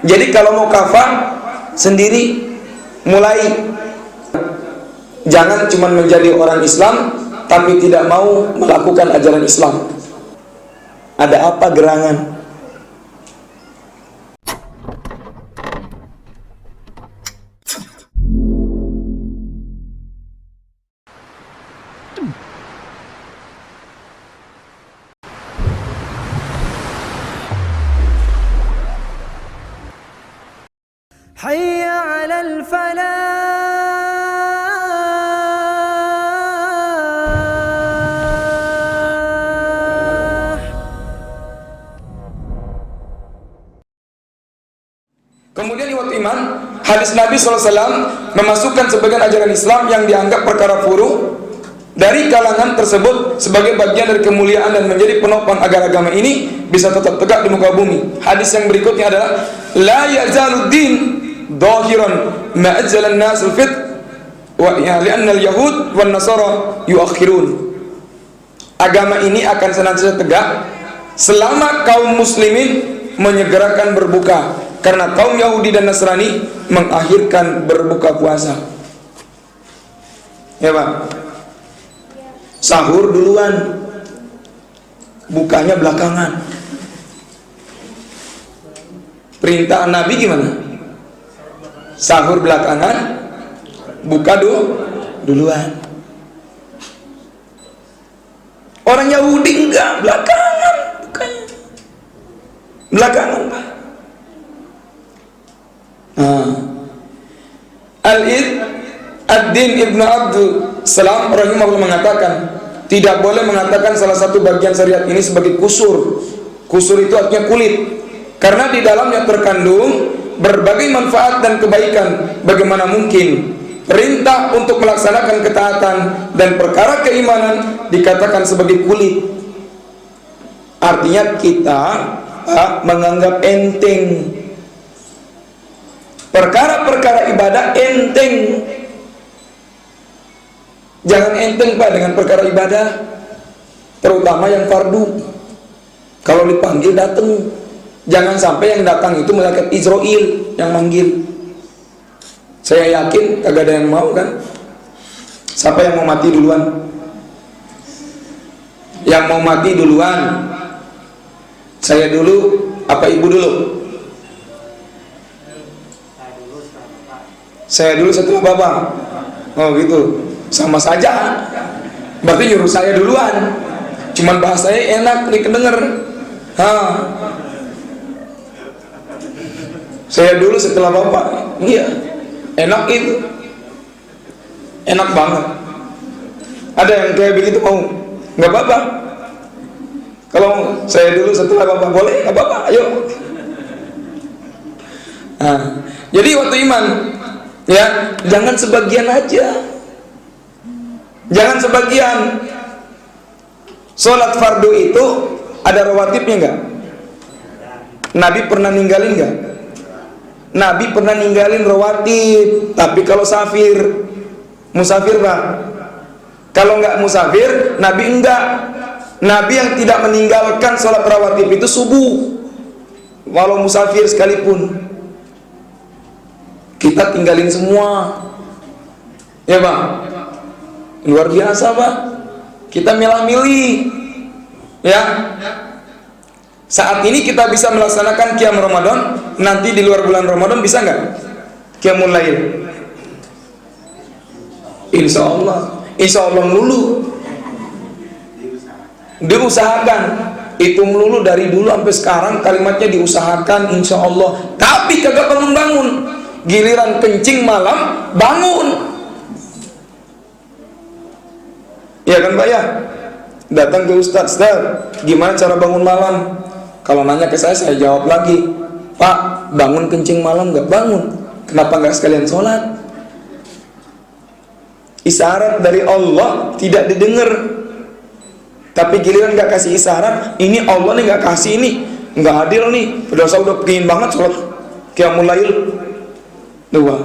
Jadi kalau mau kafah sendiri, mulai. Jangan cuma menjadi orang Islam tapi tidak mau melakukan ajaran Islam. Ada apa gerangan? Hayya 'alal falah. Kemudian ikhwat iman, hadis Nabi SAW memasukkan sebagian ajaran Islam yang dianggap perkara furu dari kalangan tersebut sebagai bagian dari kemuliaan dan menjadi penopang agar agama ini bisa tetap tegak di muka bumi. Hadis yang berikutnya adalah la yazaluddin dhahiran ma'ajjalan nasul fit wa li'anna al-yahud wan nasara yuakhirun. Agama ini akan senantiasa tegak selama kaum muslimin menyegerakan berbuka, karena kaum Yahudi dan Nasrani mengakhirkan berbuka puasa. Ya Pak, sahur duluan, bukanya belakangan. Perintah Nabi gimana? Sahur belakangan, buka duluan. Orang Yahudi enggak, belakangan bukanya. Belakangan Pak. Al-Id Ad-Din Ibn Abdul Salam rahimahullah mengatakan, tidak boleh mengatakan salah satu bagian syariat ini sebagai kusur. Kusur itu artinya kulit, karena di dalamnya terkandung berbagai manfaat dan kebaikan. Bagaimana mungkin perintah untuk melaksanakan ketaatan dan perkara keimanan dikatakan sebagai kulit? Artinya kita menganggap enteng perkara-perkara ibadah, enteng. Jangan enteng Pak dengan perkara ibadah, terutama yang fardu. Kalau dipanggil datang. Jangan sampai yang datang itu malaikat Israel yang manggil. Saya yakin kagak ada yang mau kan? Siapa yang mau mati duluan? Yang mau mati duluan? Saya dulu apa ibu dulu? Saya dulu setelah bapak. Oh gitu, sama saja. Berarti nyuruh saya duluan. Cuman bahasanya enak dikedenger. Saya dulu setelah bapak. Iya, enak itu. Enak banget. Ada yang kayak begitu mau? Nggak apa-apa. Kalau saya dulu setelah bapak boleh, nggak apa-apa. Ayo. Jadi waktu iman, ya, jangan sebagian aja. Jangan sebagian. Sholat fardu itu ada rawatibnya enggak? Nabi pernah ninggalin enggak? Nabi pernah ninggalin rawatib. Tapi kalau musafir Pak. Kalau enggak musafir, Nabi enggak. Nabi yang tidak meninggalkan sholat rawatib itu subuh, walau musafir sekalipun. Kita tinggalin semua, ya Pak. Luar biasa Pak. Kita milah-milih, ya. Saat ini kita bisa melaksanakan qiyam Ramadan. Nanti di luar bulan Ramadan bisa nggak qiyamul lail? Insya Allah melulu. Diusahakan. Itu melulu dari dulu sampai sekarang kalimatnya diusahakan, insya Allah. Tapi kagak bangun-bangun. Giliran kencing malam bangun. Ya kan Pak ya? Datang ke Ustaz, gimana cara bangun malam? Kalau nanya ke saya jawab lagi, Pak, bangun kencing malam nggak bangun? Kenapa nggak sekalian sholat? Isyarat dari Allah tidak didengar. Tapi giliran nggak kasih isyarat, ini Allah nih nggak kasih, ini nggak adil nih. Udah saya udah pengen banget sholat qiyamul lail. Dua.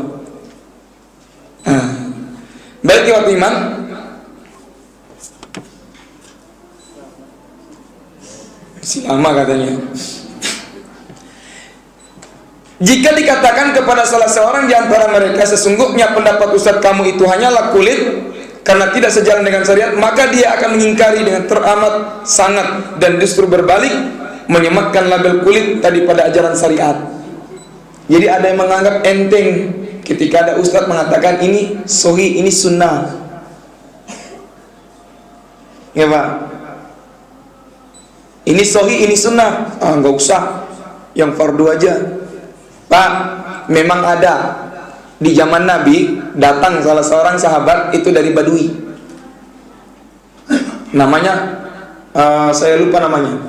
Baik waktu iman. Masih lama katanya. Jika dikatakan kepada salah seorang di antara mereka, sesungguhnya pendapat ustadz kamu itu hanyalah kulit karena tidak sejalan dengan syariat, maka dia akan mengingkari dengan teramat sangat dan justru berbalik menyematkan label kulit tadi pada ajaran syariat. Jadi ada yang menganggap enteng ketika ada ustadz mengatakan ini sahih, ini sunnah. Ya Pak, ini sahih, ini sunnah. Nggak usah, yang fardu aja. Pak, memang ada di zaman Nabi datang salah seorang sahabat itu dari Badui. Namanya saya lupa namanya.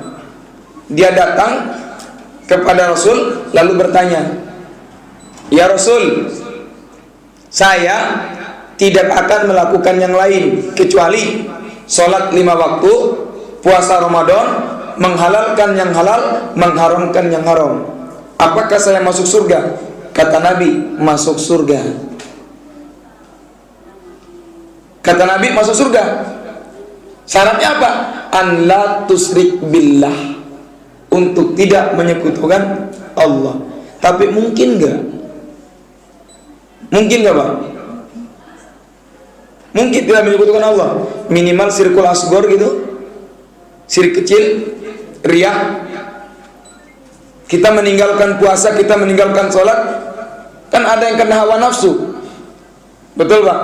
Dia datang kepada Rasul lalu bertanya, "Ya Rasul, saya tidak akan melakukan yang lain kecuali sholat 5 waktu, puasa Ramadan, menghalalkan yang halal, mengharamkan yang haram. Apakah saya masuk surga?" Kata Nabi, masuk surga. Kata Nabi, masuk surga. Syaratnya apa? An la tusrik billah, untuk tidak menyekutukan Allah. Tapi mungkin gak? Mungkin gak Pak? Mungkin tidak menyekutukan Allah. Minimal sirkul asgor gitu, syirik kecil, riya. Kita meninggalkan puasa, kita meninggalkan sholat, kan ada yang kena hawa nafsu. Betul Pak?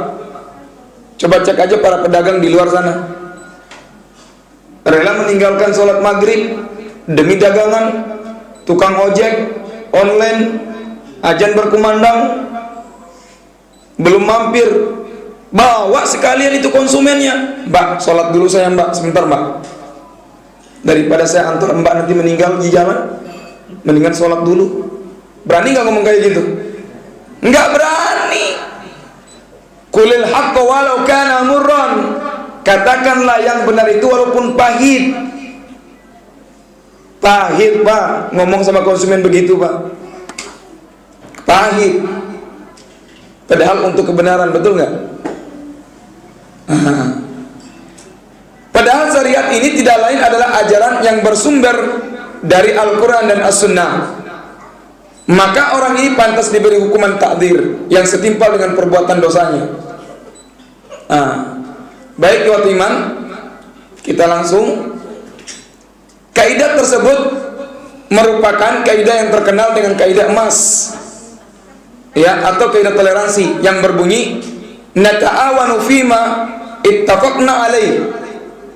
Coba cek aja para pedagang di luar sana, rela meninggalkan sholat maghrib demi dagangan. Tukang ojek online, azan berkumandang, belum mampir, bawa sekalian itu konsumennya. Mbak, sholat dulu saya Mbak, sebentar Mbak, daripada saya antar Mbak nanti meninggal di jalan, mendingan sholat dulu. Berani gak ngomong kayak gitu? Enggak berani. Qulil haqqa walau kana murran, katakanlah yang benar itu walaupun pahit. Pahit Pak, ngomong sama konsumen begitu Pak, pahit. Padahal untuk kebenaran, betul nggak? Padahal syariat ini tidak lain adalah ajaran yang bersumber dari Al-Quran dan As-Sunnah. Maka orang ini pantas diberi hukuman takdir yang setimpal dengan perbuatan dosanya. Baik ya iman, kita langsung. Kaidah tersebut merupakan kaidah yang terkenal dengan kaidah emas, ya, atau kaidah toleransi yang berbunyi nata'awanu fima ittafaqna alaih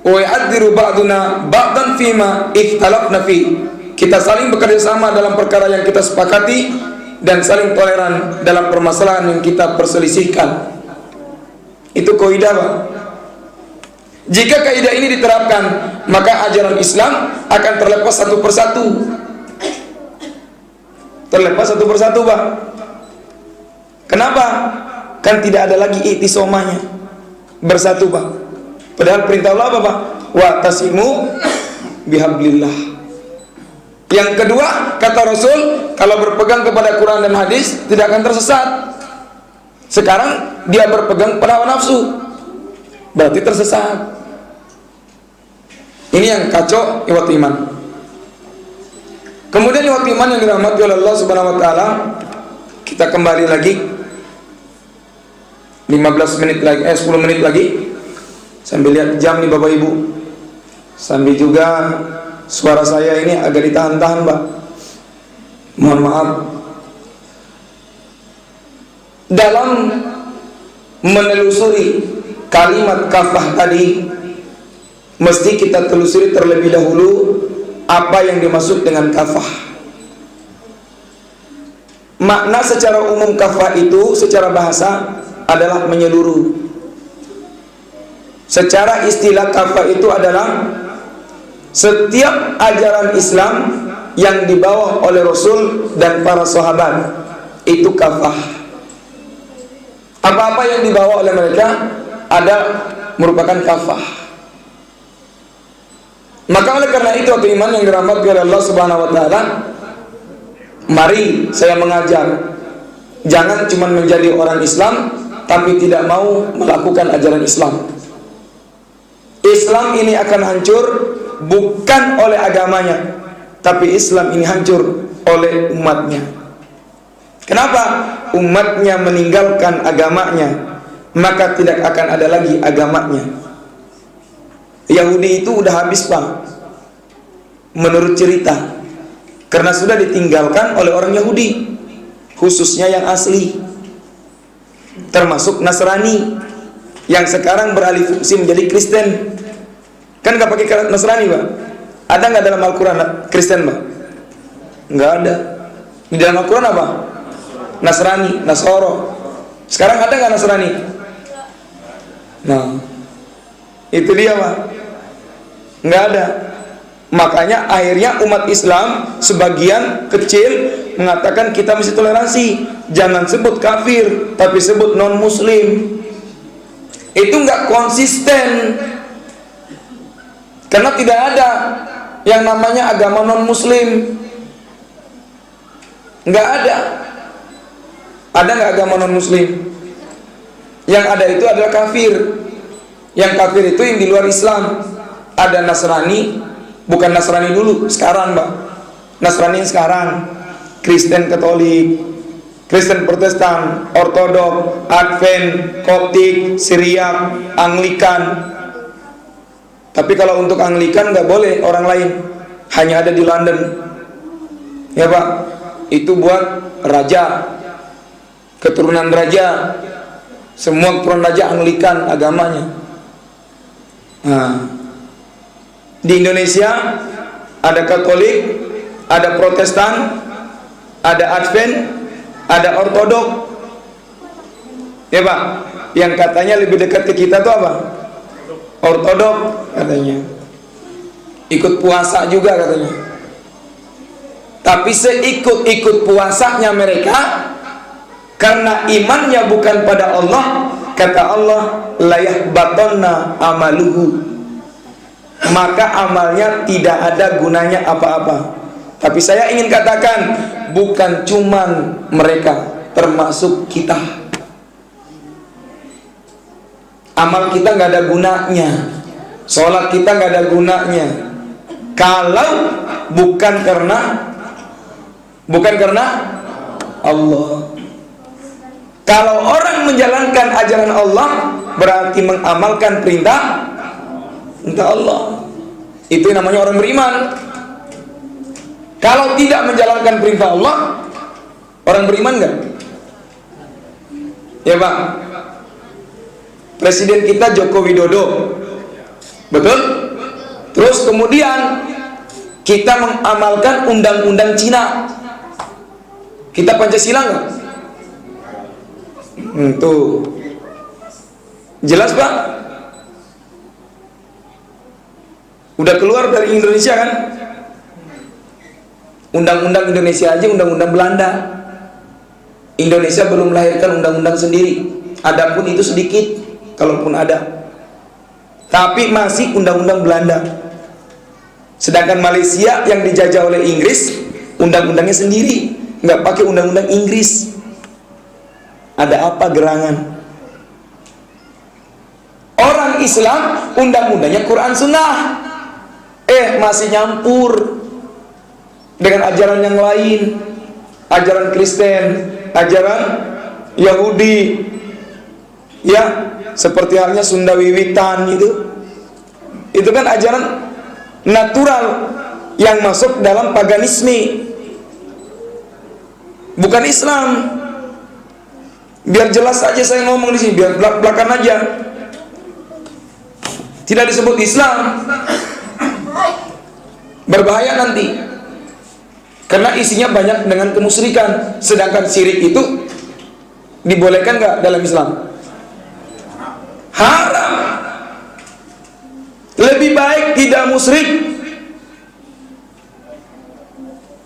wa ya'dziru ba'duna ba'dan fima ikhtalafna fi. Kita saling bekerja sama dalam perkara yang kita sepakati dan saling toleran dalam permasalahan yang kita perselisihkan. Itu kaidah Pak. Jika kaidah ini diterapkan, maka ajaran Islam akan terlepas satu persatu. Terlepas satu persatu Pak. Kenapa? Kan tidak ada lagi i'tisomanya, bersatu Pak. Padahal perintah Allah apa Pak? Wa tasimu bihablillah. Yang kedua, kata Rasul, kalau berpegang kepada Quran dan hadis tidak akan tersesat. Sekarang dia berpegang pada hawa nafsu, berarti tersesat. Ini yang kacau iwat iman. Kemudian iwat iman yang dirahmati oleh Allah Subhanahu wa taala, kita kembali lagi 15 menit lagi, 10 menit lagi. Sambil lihat jam nih Bapak Ibu. Sambil juga suara saya ini agak ditahan-tahan Pak, mohon maaf. Dalam menelusuri kalimat kafah tadi, mesti kita telusuri terlebih dahulu apa yang dimaksud dengan kafah. Makna secara umum kafah itu secara bahasa adalah menyeluruh. Secara istilah kafah itu adalah setiap ajaran Islam yang dibawa oleh Rasul dan para sahabat, itu kafah. Apa-apa yang dibawa oleh mereka ada merupakan kafah. Maka oleh karena itu waktu iman yang dirahmati oleh Allah Subhanahu wa taala, mari saya mengajak, jangan cuma menjadi orang Islam tapi tidak mau melakukan ajaran Islam. Islam ini akan hancur bukan oleh agamanya, tapi Islam ini hancur oleh umatnya. Kenapa? Umatnya meninggalkan agamanya, maka tidak akan ada lagi agamanya. Yahudi itu udah habis, Pak, menurut cerita, karena sudah ditinggalkan oleh orang Yahudi, khususnya yang asli, termasuk Nasrani yang sekarang beralih fungsi menjadi Kristen. Kan gak pakai Nasrani, Pak? Ada nggak dalam Al-Quran Kristen, Pak? Nggak ada. Di dalam Al-Quran apa? Nasrani, Nasoro. Sekarang ada nggak Nasrani? Nah, itu dia, Pak. Nggak ada. Makanya akhirnya umat Islam sebagian kecil mengatakan kita mesti toleransi, jangan sebut kafir, tapi sebut non muslim. Itu nggak konsisten, karena tidak ada yang namanya agama non muslim. Nggak ada. Ada nggak agama non muslim? Yang ada itu adalah kafir. Yang kafir itu yang di luar Islam. Ada Nasrani, bukan Nasrani dulu, sekarang, Mbak. Nasrani sekarang, Kristen Katolik, Kristen Protestan, Ortodok, Advent, Koptik, Syriak, Anglikan. Tapi kalau untuk Anglikan nggak boleh orang lain, hanya ada di London, ya Pak. Itu buat raja, keturunan raja, semua keturunan raja Anglikan agamanya. Nah, di Indonesia ada Katolik, ada Protestan, ada Advent, ada Ortodok, ya Pak. Yang katanya lebih dekat ke kita tuh apa? Ortodok katanya. Ikut puasa juga katanya. Tapi seikut-ikut puasanya mereka, karena imannya bukan pada Allah, kata Allah, la yahbatanna amaluhu, maka amalnya tidak ada gunanya apa-apa. Tapi saya ingin katakan, bukan cuman mereka, termasuk kita. Amal kita nggak ada gunanya, sholat kita nggak ada gunanya, kalau bukan karena Allah. Kalau orang menjalankan ajaran Allah, berarti mengamalkan perintah Allah. Itu namanya orang beriman. Kalau tidak menjalankan perintah Allah, orang beriman nggak? Ya Pak. Presiden kita Joko Widodo, betul? Terus kemudian kita mengamalkan undang-undang Cina. Kita Pancasila nggak? Tuh, jelas Pak? Udah keluar dari Indonesia kan? Undang-undang Indonesia aja undang-undang Belanda. Indonesia belum melahirkan undang-undang sendiri. Adapun itu sedikit, kalaupun ada. Tapi masih undang-undang Belanda. Sedangkan Malaysia yang dijajah oleh Inggris, undang-undangnya sendiri, nggak pakai undang-undang Inggris. Ada apa gerangan? Orang Islam undang-undangnya Quran Sunnah, masih nyampur dengan ajaran yang lain, ajaran Kristen, ajaran Yahudi, ya, seperti halnya Sunda Wiwitan itu kan ajaran natural yang masuk dalam paganisme, bukan Islam. Biar jelas aja saya ngomong di sini, biar belak-belakan aja. Tidak disebut Islam, berbahaya nanti, karena isinya banyak dengan kemusyrikan. Sedangkan syirik itu dibolehkan nggak dalam Islam? Haram. Lebih baik tidak musyrik.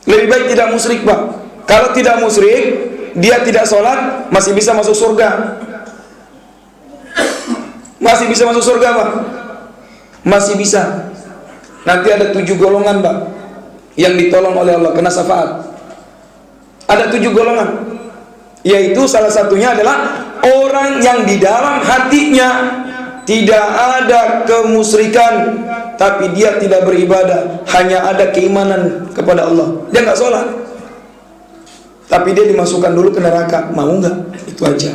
Lebih baik tidak musyrik, Pak. Kalau tidak musyrik, dia tidak sholat, masih bisa masuk surga. Masih bisa masuk surga, Pak. Masih bisa. Nanti ada 7 golongan, Pak, yang ditolong oleh Allah, kena syafaat. Ada 7 golongan, yaitu salah satunya adalah orang yang di dalam hatinya tidak ada kemusyrikan, tapi dia tidak beribadah, hanya ada keimanan kepada Allah. Dia nggak sholat, tapi dia dimasukkan dulu ke neraka, mau nggak? Itu aja.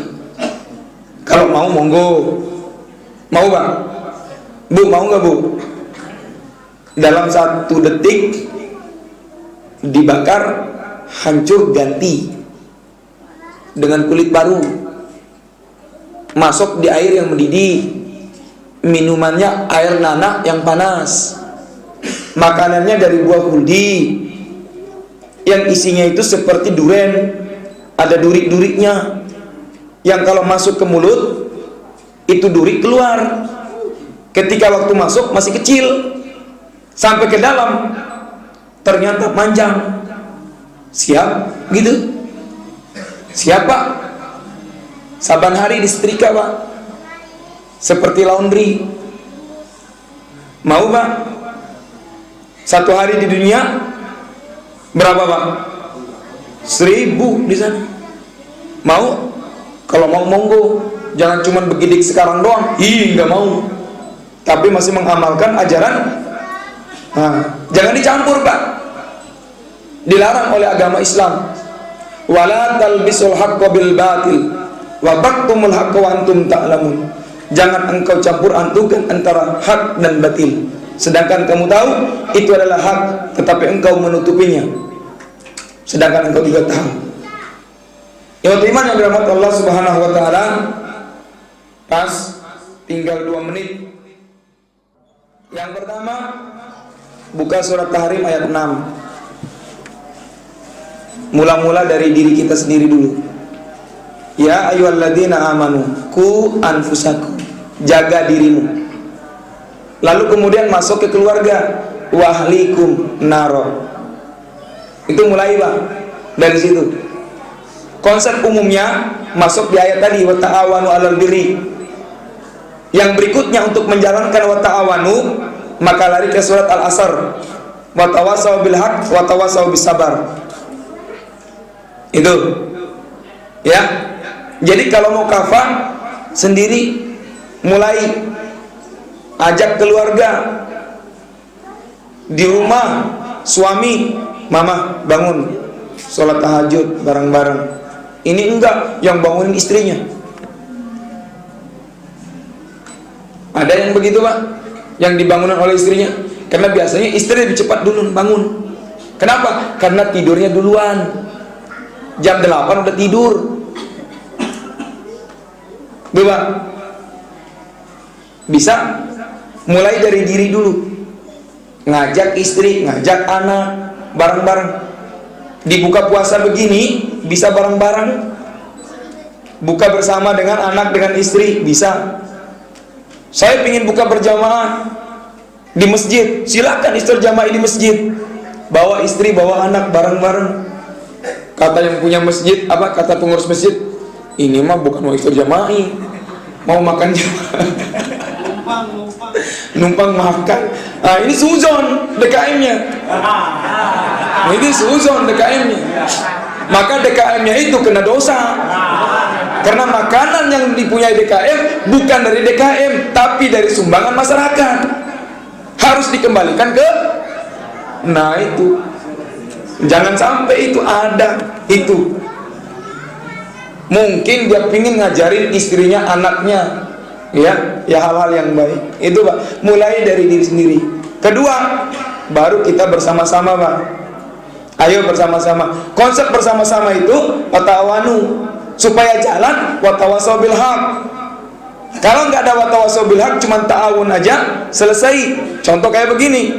Kalau mau monggo. Mau bang? Bu, mau nggak bu? Dalam 1 detik dibakar, hancur, ganti dengan kulit baru, masuk di air yang mendidih, minumannya air nanak yang panas, makanannya dari buah huldi yang isinya itu seperti duren, ada duri-durinya, yang kalau masuk ke mulut itu duri keluar, ketika waktu masuk masih kecil, sampai ke dalam ternyata panjang. Siap gitu? Siap pak? Saban hari disetrika pak, seperti laundry. Mau pak? 1 hari di dunia berapa pak? 1000 di sana. Mau? Kalau mau monggo, jangan cuma begidik sekarang doang. Nggak mau. Tapi masih mengamalkan ajaran. Jangan dicampur pak. Dilarang oleh agama Islam. Wala talbisul haqqo bil batil wa taqtumul haqqo wa antum ta'lamun. Jangan engkau campur antukan antara hak dan batil, sedangkan kamu tahu itu adalah hak, tetapi engkau menutupinya sedangkan engkau juga tahu. Ya iman yang dirahmati Allah Subhanahu wa taala, pas tinggal 2 menit. Yang pertama, buka surat Tahrim ayat 6. Mula-mula dari diri kita sendiri dulu. Ya ayyuhalladzina amanu qu anfusakum, jaga dirimu. Lalu kemudian masuk ke keluarga, wahlikum naro. Itu mulai Pak dari situ. Konsep umumnya masuk di ayat tadi, wa ta'awanu 'alal birri. Yang berikutnya untuk menjalankan wa ta'awanu, maka lari ke surat Al-Asr, wa tawassaw bil haqq wa tawassaw bis sabar. Itu ya. Jadi kalau mau kafah sendiri, mulai ajak keluarga. Di rumah suami, mama bangun sholat tahajud bareng-bareng. Ini enggak, yang bangunin istrinya. Ada yang begitu Pak, yang dibangunin oleh istrinya. Karena biasanya istri lebih cepat dulu bangun. Kenapa? Karena tidurnya duluan. Jam 8 udah tidur. Bapak bisa mulai dari diri dulu. Ngajak istri, ngajak anak bareng-bareng. Di buka puasa begini bisa bareng-bareng. Buka bersama dengan anak, dengan istri bisa. Saya ingin buka berjamaah di masjid, silakan istri jamaah di masjid. Bawa istri, bawa anak bareng-bareng. Kata yang punya masjid, apa kata pengurus masjid? Ini mah bukan mau iftar jama'i, mau makan jamaah. Numpang makan. Nah, ini suzon DKM-nya. Ini suzon DKM-nya. Maka DKM-nya itu kena dosa. Karena makanan yang dipunyai DKM bukan dari DKM, tapi dari sumbangan masyarakat. Harus dikembalikan ke. Nah itu. Jangan sampai itu ada itu. Mungkin dia pingin ngajarin istrinya, anaknya, ya hal-hal yang baik. Itu Pak, mulai dari diri sendiri. Kedua, baru kita bersama-sama Pak. Ayo bersama-sama. Konsep bersama-sama itu wata'awanu, supaya jalan watawasau bil haq. Kalau nggak ada watawasau bil haq, cuma ta'awun aja, selesai. Contoh kayak begini,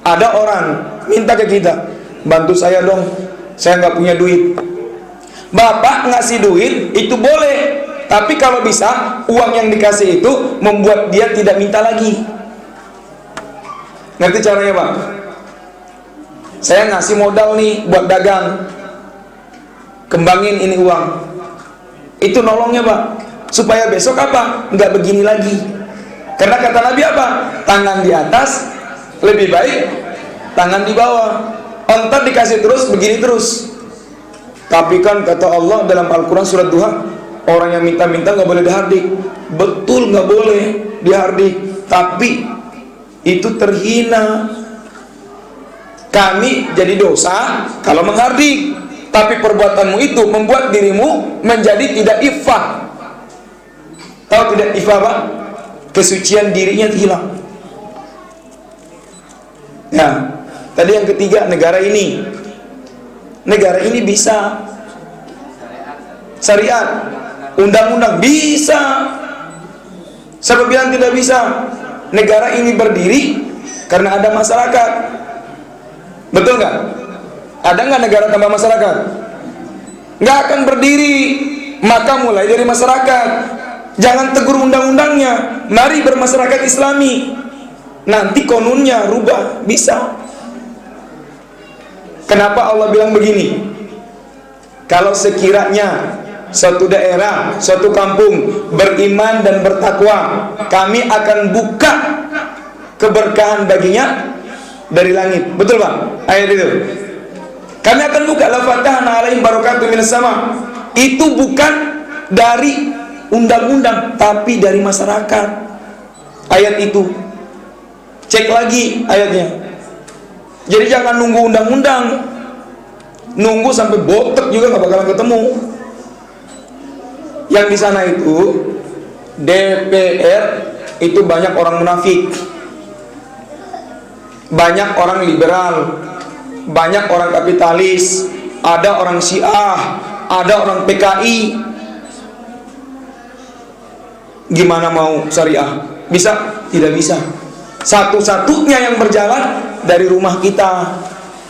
ada orang minta ke kita, bantu saya dong, saya nggak punya duit. Bapak ngasih duit itu boleh, tapi kalau bisa uang yang dikasih itu membuat dia tidak minta lagi. Ngerti caranya Pak? Saya ngasih modal nih buat dagang, kembangin ini uang. Itu nolongnya Pak, supaya besok apa? Nggak begini lagi. Karena kata Nabi apa? Tangan di atas lebih baik tangan di bawah. Entar dikasih terus, begini terus. Tapi kan kata Allah dalam Al-Quran surat Duha, orang yang minta-minta nggak boleh dihardik. Betul, nggak boleh dihardik, tapi itu terhina. Kami jadi dosa kalau menghardik. tapi perbuatanmu itu membuat dirimu menjadi tidak iffah. Tahu tidak iffah Pak? Kesucian dirinya hilang. Ya, tadi yang ketiga, negara ini. Negara ini bisa syariat, undang-undang bisa. Siapa bilang tidak bisa? Negara ini berdiri karena ada masyarakat. Betul nggak? Ada nggak negara tanpa masyarakat? Nggak akan berdiri. Maka mulai dari masyarakat. Jangan tegur undang-undangnya. Mari bermasyarakat Islami. Nanti konunnya rubah, bisa. Kenapa Allah bilang begini? Kalau sekiranya suatu daerah, suatu kampung beriman dan bertakwa, kami akan buka keberkahan baginya dari langit. Betul Pak? Ayat itu. Kami akan buka la fatahna alaihim barakatuh minas sama. Itu bukan dari undang-undang, tapi dari masyarakat. Ayat itu. Cek lagi ayatnya. Jadi jangan nunggu undang-undang. Nunggu sampai botek juga nggak bakalan ketemu. Yang di sana itu DPR itu banyak orang munafik, banyak orang liberal, banyak orang kapitalis, ada orang Syiah, ada orang PKI. Gimana mau syariah? Bisa? Tidak bisa. Satu-satunya yang berjalan dari rumah kita.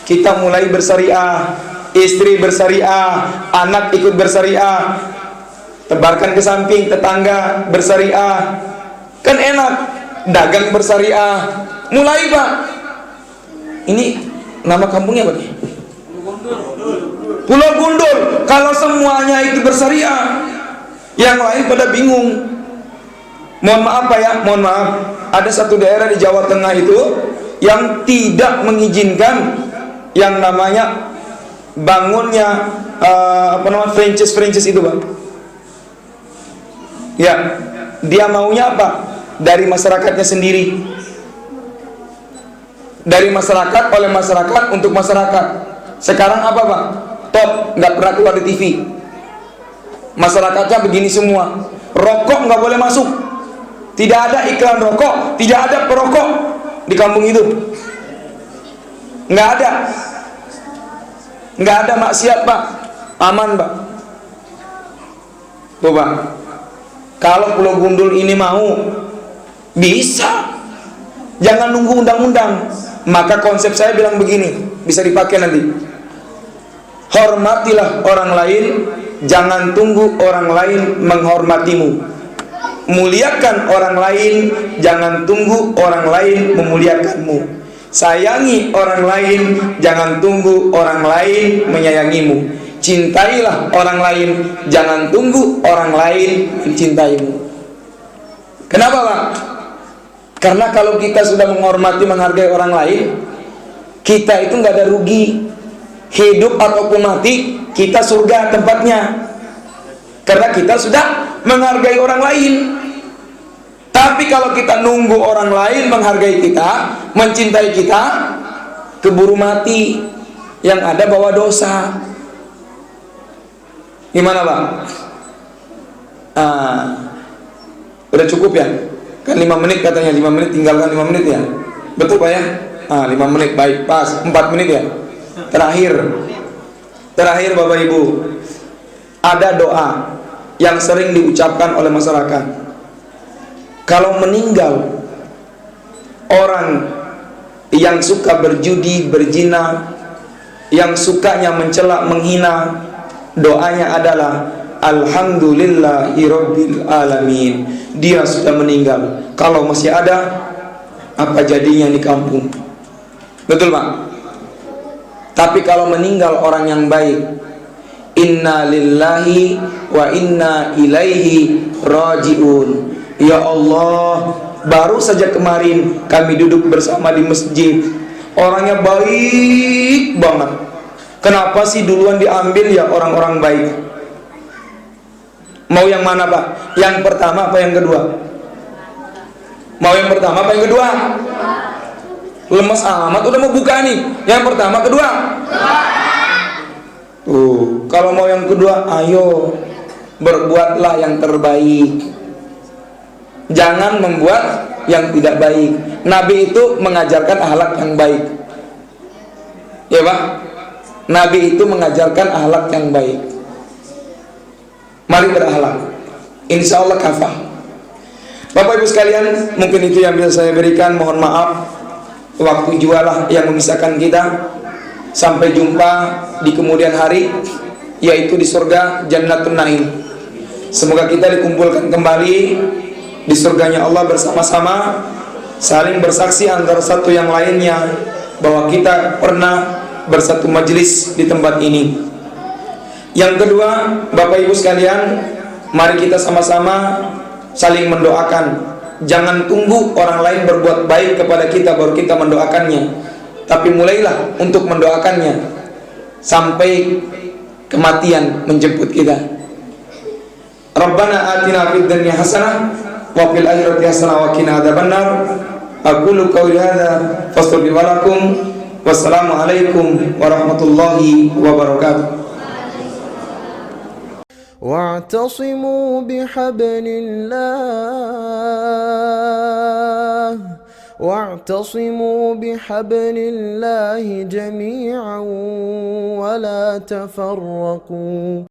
Kita mulai bersyariah, istri bersyariah, anak ikut bersyariah, tebarkan ke samping, tetangga bersyariah. Kan enak, dagang bersyariah. Mulai Pak. Ini nama kampungnya apa nih? Pulau Gundul. Kalau semuanya itu bersyariah, yang lain pada bingung. Mohon maaf Pak ya, mohon maaf. Ada satu daerah di Jawa Tengah itu yang tidak mengizinkan yang namanya bangunnya franchise itu Pak. Ya, dia maunya apa? Dari masyarakatnya sendiri. Dari masyarakat, oleh masyarakat, untuk masyarakat. Sekarang apa Pak? Top, nggak pernah keluar di TV. Masyarakatnya begini semua. Rokok nggak boleh masuk. Tidak ada iklan rokok, tidak ada perokok di kampung itu. Nggak ada. Nggak ada maksiat Pak. Aman Pak. Tuh Pak. Kalau Pulau Gundul ini mau, bisa. Jangan nunggu undang-undang. Maka konsep saya bilang begini, bisa dipakai nanti. Hormatilah orang lain, jangan tunggu orang lain menghormatimu. Muliakan orang lain, jangan tunggu orang lain memuliakanmu. Sayangi orang lain, jangan tunggu orang lain menyayangimu. Cintailah orang lain, jangan tunggu orang lain mencintaimu. Kenapa Pak? Karena kalau kita sudah menghormati, menghargai orang lain, kita itu nggak ada rugi. Hidup ataupun mati, kita surga tempatnya. Karena kita sudah menghargai orang lain. Tapi kalau kita nunggu orang lain menghargai kita, mencintai kita, keburu mati, yang ada bawa dosa. Gimana Pak? Udah cukup ya? Kan 5 menit katanya, 5 menit, tinggalkan 5 menit ya. Betul Pak ya? 5 menit, baik, pas. 4 menit ya. Terakhir Bapak Ibu, ada doa yang sering diucapkan oleh masyarakat. Kalau meninggal orang yang suka berjudi, berzina, yang sukanya mencela, menghina, doanya adalah Alhamdulillahirabbil alamin. Dia sudah meninggal. Kalau masih ada, apa jadinya di kampung? Betul Pak? Tapi kalau meninggal orang yang baik, inna lillahi wa inna ilaihi rajiun. Ya Allah, baru saja kemarin kami duduk bersama di masjid. Orangnya baik banget. Kenapa sih duluan diambil ya orang-orang baik? Mau yang mana Pak? Yang pertama apa yang kedua? Mau yang pertama apa yang kedua? Lemes amat, udah mau buka nih. Yang pertama, kedua? Kalau mau yang kedua, ayo berbuatlah yang terbaik. Jangan membuat yang tidak baik. Nabi itu mengajarkan akhlak yang baik. Ya Pak? Nabi itu mengajarkan akhlak yang baik. Mari berakhlak. Insya Allah kafah. Bapak Ibu sekalian, mungkin itu yang bisa saya berikan. Mohon maaf, waktu jualah yang memisahkan kita. Sampai jumpa di kemudian hari, yaitu di surga Jannatun Naim. Semoga kita dikumpulkan kembali di surganya Allah bersama-sama, saling bersaksi antara satu yang lainnya bahwa kita pernah bersatu majelis di tempat ini. Yang kedua, Bapak Ibu sekalian, mari kita sama-sama saling mendoakan. Jangan tunggu orang lain berbuat baik kepada kita baru kita mendoakannya, tapi mulailah untuk mendoakannya sampai kematian menjemput kita. Rabbana atina fid dunya hasanah wa fil akhirati hasanah wa qina adzabannar. Aqulu qawli hadza fastaghfiru lakum. Wassalamu alaikum warahmatullahi wabarakatuh. واعتصموا بحبل الله واعتصموا بحبل الله جميعا ولا تفرقوا